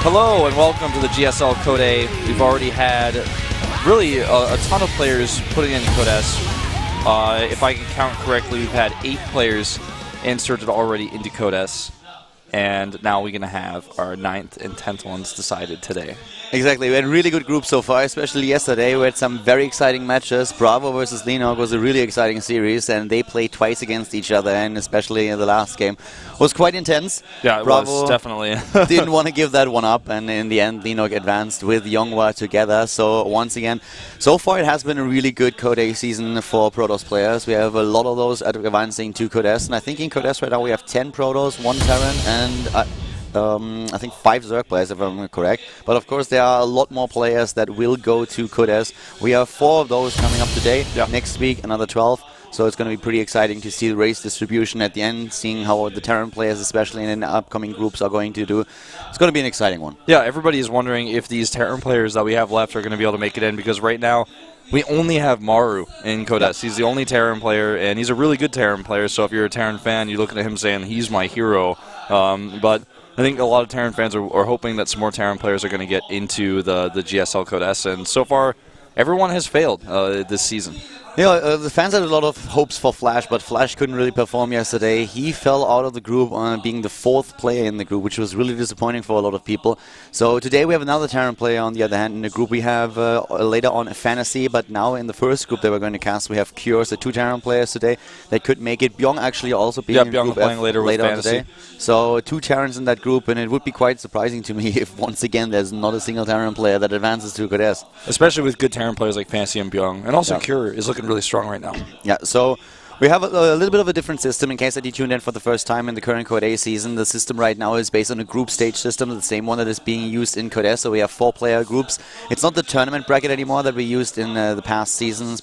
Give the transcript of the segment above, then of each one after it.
Hello and welcome to the GSL Code A. We've already had really a ton of players putting in Code S. If I can count correctly, we've had 8 players inserted already into Code S. And now we're going to have our 9th and 10th ones decided today. Exactly. We had a really good group so far, especially yesterday. We had some very exciting matches. Bravo versus Lenog was a really exciting series, and they played twice against each other, and especially in the last game was quite intense. Yeah, it Bravo was, definitely. didn't want to give that one up, and in the end, Lenog advanced with Yonghwa together. So once again, so far it has been a really good Code A season for Protoss players. We have a lot of those advancing to Code S, and I think in Code S right now we have 10 Protoss, 1 Terran, and I think 5 Zerg players, if I'm correct. But of course, there are a lot more players that will go to Code S. We have 4 of those coming up today. Yep. Next week, another 12. So it's going to be pretty exciting to see the race distribution at the end, seeing how the Terran players, especially in the upcoming groups, are going to do. It's going to be an exciting one. Yeah, everybody is wondering if these Terran players that we have left are going to be able to make it in, because right now we only have Maru in Code S. He's the only Terran player, and he's a really good Terran player. So if you're a Terran fan, you're looking at him saying, he's my hero. But I think a lot of Terran fans are hoping that some more Terran players are going to get into the GSL Code S, and so far, everyone has failed this season. Yeah, the fans had a lot of hopes for Flash, but Flash couldn't really perform yesterday. He fell out of the group being the 4th player in the group, which was really disappointing for a lot of people. So today we have another Terran player on the other hand in the group. We have later on Fantasy, but now in the first group that we're going to cast, we have Cure, so 2 Terran players today that could make it. Byung actually also being in Byung group playing F later with Fantasy. today. So 2 Terrans in that group, and it would be quite surprising to me if once again there's not a single Terran player that advances to Code S. Especially with good Terran players like Fantasy and Byung. And also Cure is looking really strong right now. Yeah, so we have a little bit of a different system in case that you tuned in for the first time in the current Code A season. The system right now is based on a group stage system, the same one that is being used in Code S. So we have 4-player groups. It's not the tournament bracket anymore that we used in the past seasons,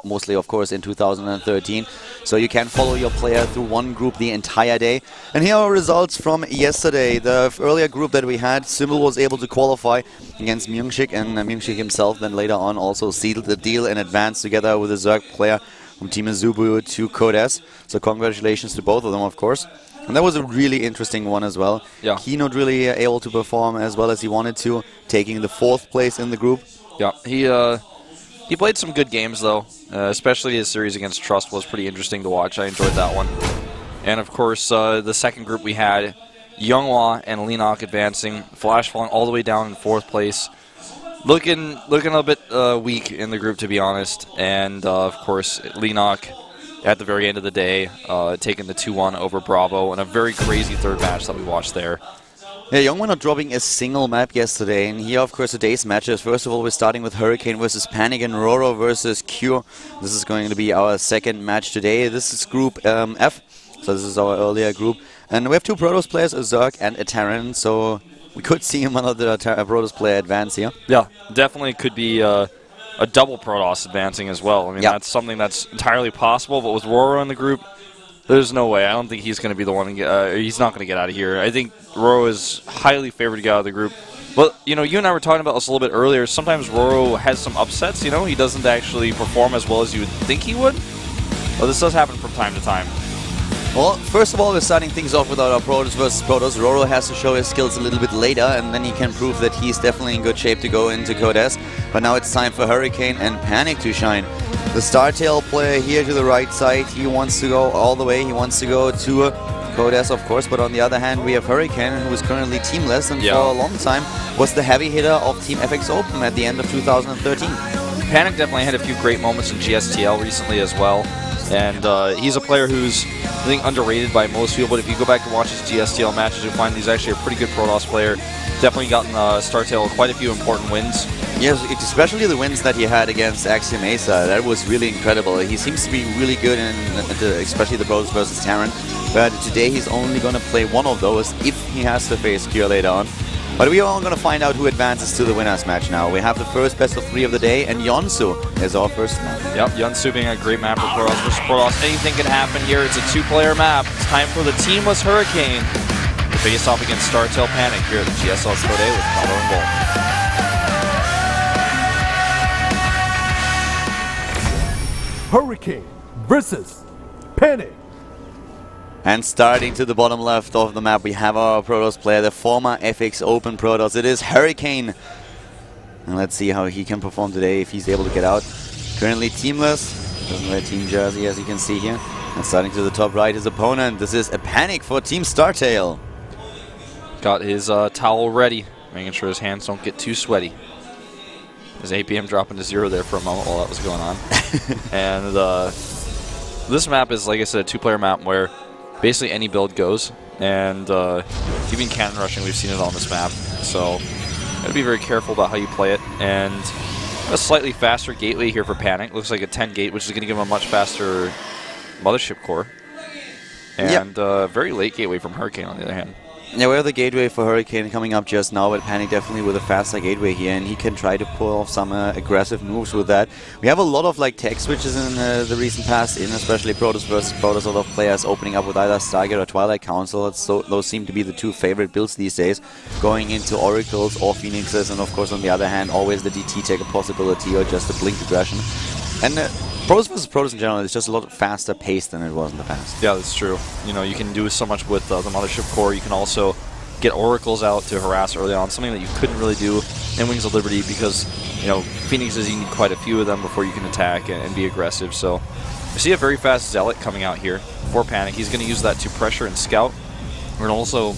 mostly, of course, in 2013. So you can follow your player through one group the entire day. And here are results from yesterday. The earlier group that we had, Symbol was able to qualify against Myungshik, and Myungshik himself then later on also sealed the deal and advanced together with a Zerg player from Team Azubu to Code S. So congratulations to both of them, of course. And that was a really interesting one as well. Yeah. He not really able to perform as well as he wanted to, taking the 4th place in the group. Yeah, he played some good games though, especially his series against Trust was pretty interesting to watch. I enjoyed that one. And of course, the second group we had, Yonghwa and Lenog advancing, Flash falling all the way down in 4th place. Looking a bit weak in the group, to be honest. And, of course, Lenog, at the very end of the day, taking the 2-1 over Bravo in a very crazy 3rd match that we watched there. Yeah, Yonghwa not dropping a single map yesterday. And here, of course, today's matches. First of all, we're starting with Hurricane versus Panic and Roro versus Cure. This is going to be our 2nd match today. This is Group F. So this is our earlier group. And we have 2 Protoss players, a Zerg and a Terran. So we could see another Protoss player advance here. Yeah, definitely could be a double Protoss advancing as well. I mean, that's something that's entirely possible, but with Roro in the group, there's no way. I don't think he's going to be the one to get, he's not going to get out of here. I think Roro is highly favored to get out of the group. But, you know, you and I were talking about this a little bit earlier. Sometimes Roro has some upsets, you know. He doesn't actually perform as well as you would think he would. Well, this does happen from time to time. Well, first of all, we're starting things off with our Protoss versus Protoss. Roro has to show his skills a little bit later, and then he can prove that he's definitely in good shape to go into Code S. But now it's time for Hurricane and Panic to shine. The StarTail player here to the right side, he wants to go all the way. He wants to go to Code S, of course, but on the other hand, we have Hurricane, who is currently teamless, and for a long time was the heavy hitter of Team FX Open at the end of 2013. Panic definitely had a few great moments in GSTL recently as well. And he's a player who's, I think, underrated by most people, but if you go back and watch his GSTL matches, you'll find he's actually a pretty good Protoss player. Definitely gotten StarTail quite a few important wins. Yes, especially the wins that he had against Axiom Mesa. That was really incredible. He seems to be really good in especially the Protoss versus Terran, but today he's only going to play one of those if he has to face Cure later on. But we are going to find out who advances to the winners match now. We have the first best of 3 of the day, and Yonsu is our first map. Yep, Yonsu being a great map for Protoss versus Protoss. Anything can happen here. It's a 2-player map. It's time for the teamless Hurricane to face off against StarTail Panic here at the GSL Code A with Paolo and Wolf. Hurricane versus Panic. And starting to the bottom left of the map, we have our Protoss player, the former FX Open Protoss. It is Hurricane. And let's see how he can perform today if he's able to get out. Currently teamless, doesn't wear team jersey as you can see here. And starting to the top right, his opponent. This is a panic for Team StarTale. Got his towel ready, making sure his hands don't get too sweaty. His APM dropping to 0 there for a moment while that was going on. And this map is, like I said, a two-player map where basically any build goes. And even cannon rushing, we've seen it on this map. So gotta be very careful about how you play it. And a slightly faster gateway here for Panic. Looks like a 10 gate, which is going to give him a much faster Mothership core. And very late gateway from Hurricane on the other hand. Yeah, we have the gateway for Hurricane coming up just now, but Panic definitely with a faster gateway here, and he can try to pull off some aggressive moves with that. We have a lot of like tech switches in the recent past, in especially Protoss versus Protoss, a lot of players opening up with either Stargate or Twilight Council. Those seem to be the two favorite builds these days, going into Oracles or Phoenixes, and of course on the other hand, always the DT tech a possibility or just a blink aggression. And Protoss versus Protoss in general is just a lot faster paced than it was in the past. Yeah, that's true. You know, you can do so much with the Mothership core. You can also get Oracles out to harass early on, something that you couldn't really do in Wings of Liberty because, you know, Phoenixes, you need quite a few of them before you can attack and be aggressive. So we see a very fast Zealot coming out here for Panic. He's going to use that to pressure and scout. And also,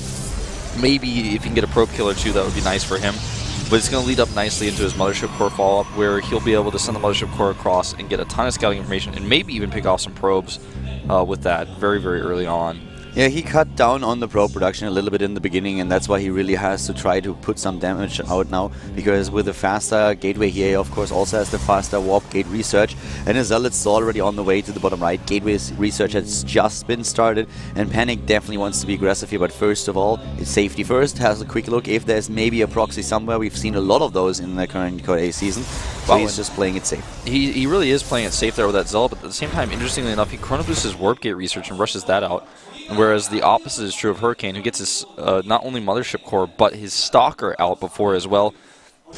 maybe if he can get a probe killer too, that would be nice for him. But it's going to lead up nicely into his Mothership core follow-up, where he'll be able to send the Mothership core across and get a ton of scouting information, and maybe even pick off some probes with that very, very early on. Yeah, he cut down on the probe production a little bit in the beginning, and that's why he really has to try to put some damage out now, because with the faster gateway here, he of course also has the faster warp gate research, and his Zealot's already on the way to the bottom right. Gateway research has just been started, and Panic definitely wants to be aggressive here, but first of all, it's safety first, has a quick look if there's maybe a proxy somewhere. We've seen a lot of those in the current Code A season, so he's just playing it safe. He really is playing it safe there with that Zealot, but at the same time, interestingly enough, he chrono boosts his warp gate research and rushes that out. Whereas the opposite is true of Hurricane, who gets his not only Mothership core, but his Stalker out before as well.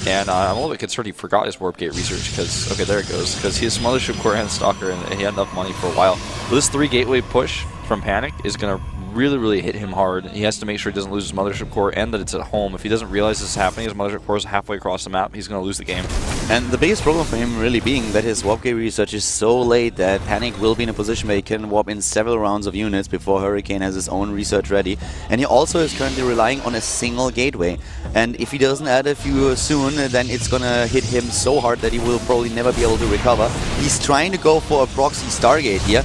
And I'm a little bit concerned he forgot his Warp Gate research, because, okay, there it goes, because he has Mothership core and Stalker, and he had enough money for a while. But this 3-gateway push from Panic is going to really, really hit him hard. He has to make sure he doesn't lose his Mothership core and that it's at home. If he doesn't realize this is happening, his Mothership core is halfway across the map, he's going to lose the game. And the biggest problem for him really being that his warp gate research is so late that Panic will be in a position where he can warp in several rounds of units before Hurricane has his own research ready. And he also is currently relying on a single gateway. And if he doesn't add a few soon, then it's going to hit him so hard that he will probably never be able to recover. He's trying to go for a proxy Stargate here.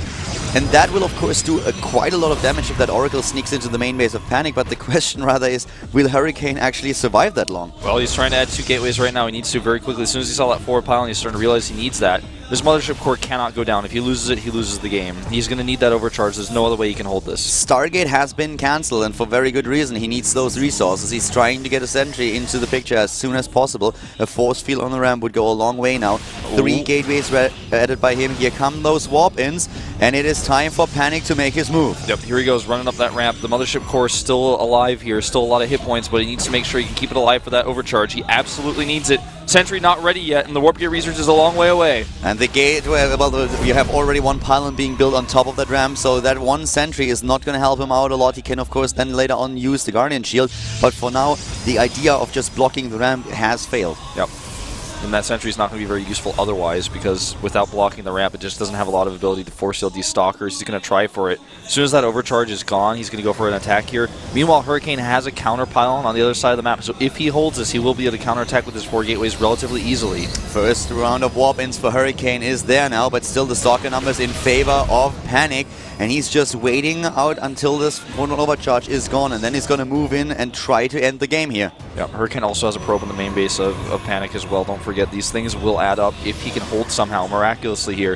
And that will, of course, do quite a lot of damage if that Oracle sneaks into the main base of Panic, but the question rather is, will Hurricane actually survive that long? Well, he's trying to add 2 gateways right now. He needs to very quickly. As soon as he saw that forward pylon, he's starting to realize he needs that. This Mothership core cannot go down. If he loses it, he loses the game. He's going to need that overcharge. There's no other way he can hold this. Stargate has been cancelled, and for very good reason. He needs those resources. He's trying to get a sentry into the picture as soon as possible. A force field on the ramp would go a long way now. 3 gateways added by him. Here come those warp-ins, and it is time for Panic to make his move. Yep, here he goes, running up that ramp. The Mothership core is still alive here. Still a lot of hit points, but he needs to make sure he can keep it alive for that overcharge. He absolutely needs it. Sentry not ready yet, and the warp gate research is a long way away. And the gate, well, you have already one pylon being built on top of that ramp, so that one sentry is not going to help him out a lot. He can, of course, then later on use the Guardian Shield, but for now, the idea of just blocking the ramp has failed. Yep. And that sentry is not going to be very useful otherwise, because without blocking the ramp, it just doesn't have a lot of ability to force shield these Stalkers. He's going to try for it. As soon as that overcharge is gone, he's going to go for an attack here. Meanwhile, Hurricane has a counter pylon on the other side of the map, so if he holds this, he will be able to counterattack with his 4 gateways relatively easily. First round of warp-ins for Hurricane is there now, but still the Stalker numbers in favor of Panic. And he's just waiting out until this one overcharge is gone, and then he's going to move in and try to end the game here. Yeah, Hurricane also has a probe on the main base of Panic as well. Don't forget, these things will add up if he can hold somehow miraculously here.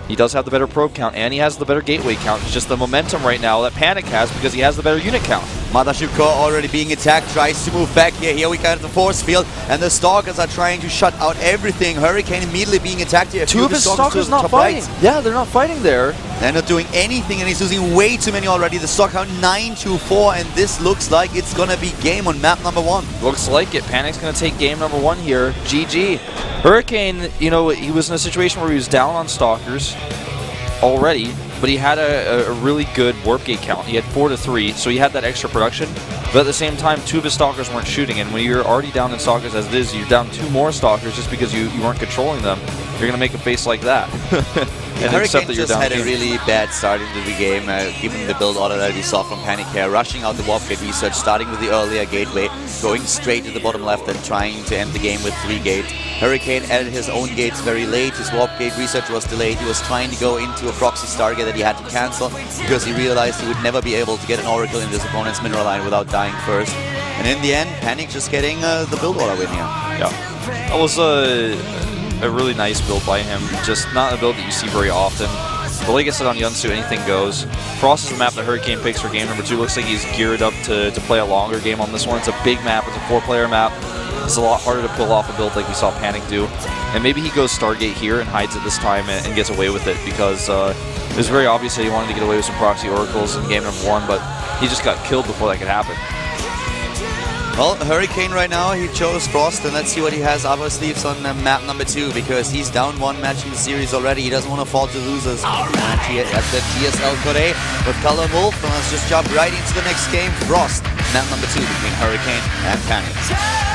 He does have the better probe count, and he has the better gateway count. It's just the momentum right now that Panic has because he has the better unit count. Mothership core already being attacked, tries to move back here. Here we got the force field, and the Stalkers are trying to shut out everything. Hurricane immediately being attacked here. 2 of his Stalkers not fighting. Right. Yeah, they're not fighting there. They're not doing anything, and he's losing way too many already. The stock count 9-4, and this looks like it's going to be game on map number 1. Looks like it. Panic's going to take game number 1 here. GG. Hurricane, you know, he was in a situation where he was down on Stalkers already, but he had a really good warp gate count. He had 4 to 3, so he had that extra production. But at the same time, 2 of his stalkers weren't shooting, and when you're already down in stalkers as it is, you're down 2 more stalkers just because you weren't controlling them. You're going to make a face like that. And Hurricane that you're just down had a two. really bad start into the game, given the build order that we saw from Panic here, rushing out the warp gate research, starting with the earlier gateway, going straight to the bottom left and trying to end the game with 3 gates. Hurricane added his own gates very late, his warp gate research was delayed, he was trying to go into a proxy Stargate that he had to cancel because he realized he would never be able to get an Oracle in his opponent's mineral line without dying first. And in the end, Panic just getting the build order win here. Yeah, that was a really nice build by him, just not a build that you see very often. But like I said on Yunsu, anything goes. Frost is the map that Hurricane picks for game number 2. Looks like he's geared up to play a longer game on this one. It's a big map, it's a 4-player map. It's a lot harder to pull off a build like we saw Panic do. And maybe he goes Stargate here and hides it this time and gets away with it, because it was very obvious that he wanted to get away with some proxy oracles in game number 1, but he just got killed before that could happen. Well, Hurricane right now, he chose Frost, and let's see what he has up his sleeves on map number 2, because he's down 1 match in the series already. He doesn't want to fall to losers at the GSL Code A with Color and Wolf. And let's just jump right into the next game. Frost, map number 2 between Hurricane and Panic.